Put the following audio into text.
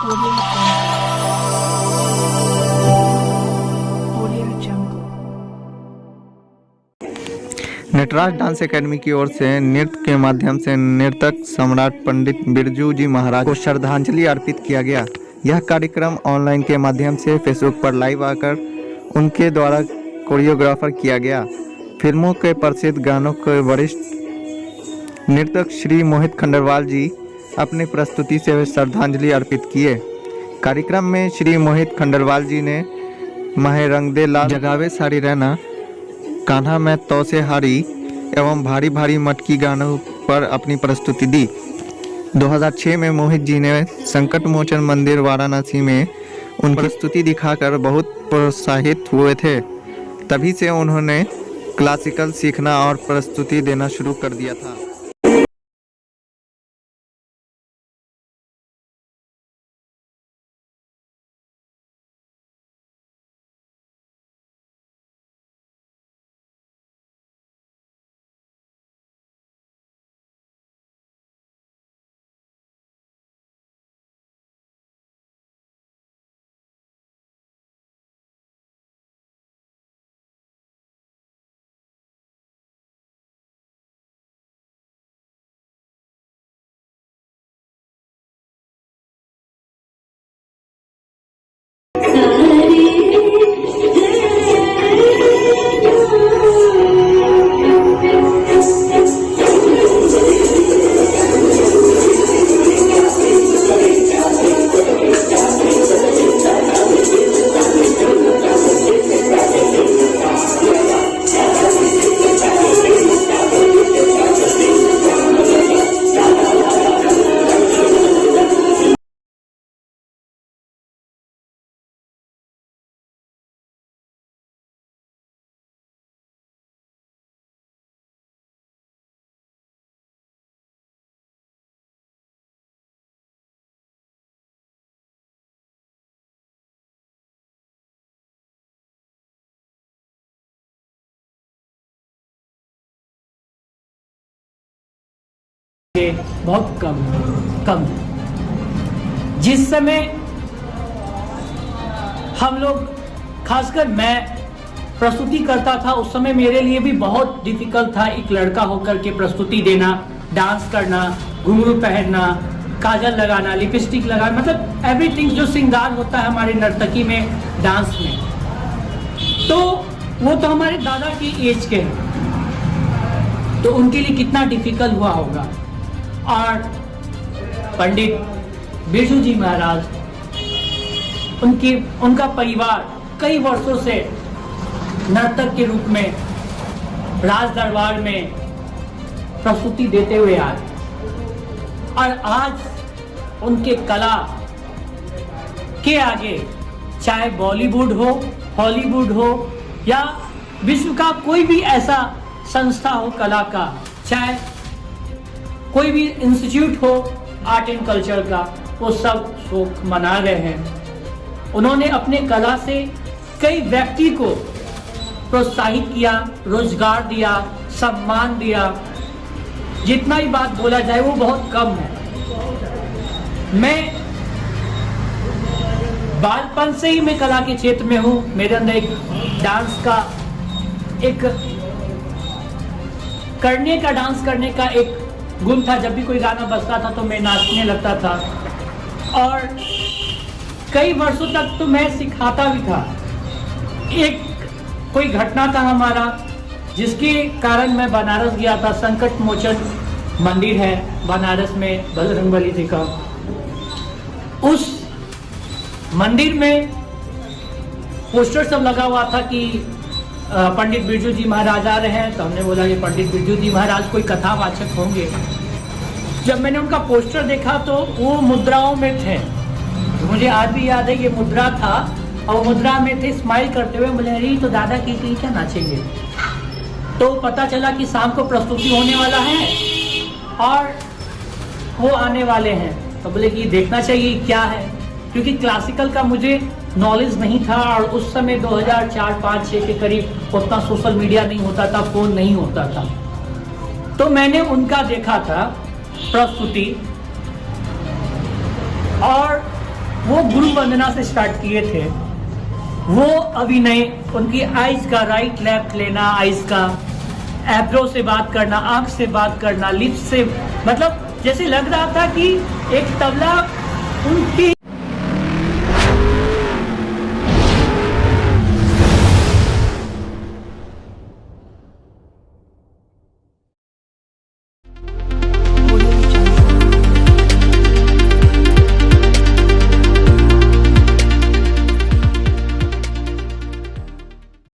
Audio Jungle. Nataraj Dance Academy की ओर से नृत्य के माध्यम से नर्तक सम्राट पंडित बिरजू जी महाराज को श्रद्धांजलि अर्पित किया गया। यह कार्यक्रम ऑनलाइन के माध्यम से फेसबुक पर लाइव आकर उनके द्वारा कोरियोग्राफर किया गया। फिल्मों के प्रसिद्ध गानों के वरिष्ठ नर्तक श्री मोहित खंडेलवाल जी अपनी प्रस्तुति से श्रद्धांजलि अर्पित किए। कार्यक्रम में श्री मोहित खंडेलवाल जी ने माहे रंग दे लाल, जगावे सारी रहना, कान्हा में तो से हारी एवं भारी भारी मटकी गानों पर अपनी प्रस्तुति दी। 2006 में मोहित जी ने संकट मोचन मंदिर वाराणसी में उनकी प्रस्तुति दिखाकर बहुत प्रोत्साहित हुए थे। तभी से उन्होंने क्लासिकल सीखना और प्रस्तुति देना शुरू कर दिया था। बहुत कम है। जिस समय हम लोग, खासकर मैं प्रस्तुति करता था, उस समय मेरे लिए भी बहुत डिफिकल्ट था एक लड़का होकर के प्रस्तुति देना, डांस करना, घुंघरू पहनना, काजल लगाना, लिपस्टिक लगाना, मतलब एवरीथिंग जो श्रृंगार होता है हमारे नर्तकी में, डांस में। तो वो तो हमारे दादा की एज के हैं, तो उनके लिए कितना डिफिकल्ट हुआ होगा। और पंडित बिरजू जी महाराज, उनका परिवार कई वर्षों से नर्तक के रूप में राज दरबार में प्रस्तुति देते हुए आए, और आज उनके कला के आगे चाहे बॉलीवुड हो, हॉलीवुड हो या विश्व का कोई भी ऐसा संस्था हो कला का, चाहे कोई भी इंस्टीट्यूट हो आर्ट एंड कल्चर का, वो सब शोक मना रहे हैं। उन्होंने अपने कला से कई व्यक्ति को प्रोत्साहित किया, रोजगार दिया, सम्मान दिया। जितना ही बात बोला जाए वो बहुत कम है। मैं बालपन से ही मैं कला के क्षेत्र में हूँ। मेरे अंदर एक डांस का, एक डांस करने का एक गुण था। जब भी कोई गाना बजता था तो मैं नाचने लगता था, और कई वर्षों तक तो मैं सिखाता भी था। एक कोई घटना था हमारा, जिसके कारण मैं बनारस गया था। संकट मोचन मंदिर है बनारस में, बजरंगबली जी का। उस मंदिर में पोस्टर सब लगा हुआ था कि पंडित बिरजू जी महाराज आ रहे हैं। तो हमने बोला ये पंडित बिरजू जी महाराज कोई कथावाचक होंगे। जब मैंने उनका पोस्टर देखा तो वो मुद्राओं में थे, तो मुझे आज भी याद है ये मुद्रा था, और मुद्रा में थे स्माइल करते हुए। बोले अरे तो दादा की क्या नाचेंगे। तो पता चला कि शाम को प्रस्तुति होने वाला है और वो आने वाले हैं। तो बोले कि देखना चाहिए क्या है, क्योंकि क्लासिकल का मुझे नॉलेज नहीं था, और उस समय 2004, 5, 6 के करीब उतना सोशल मीडिया नहीं होता था, फोन नहीं होता था। तो मैंने उनका देखा था प्रस्तुति, और वो गुरु वंदना से स्टार्ट किए थे, वो अभिनय, उनकी आइज का राइट लेफ्ट लेना, आइज का एब्रो से बात करना, आंख से बात करना, लिप्स से, मतलब जैसे लग रहा था कि एक तबला उनकी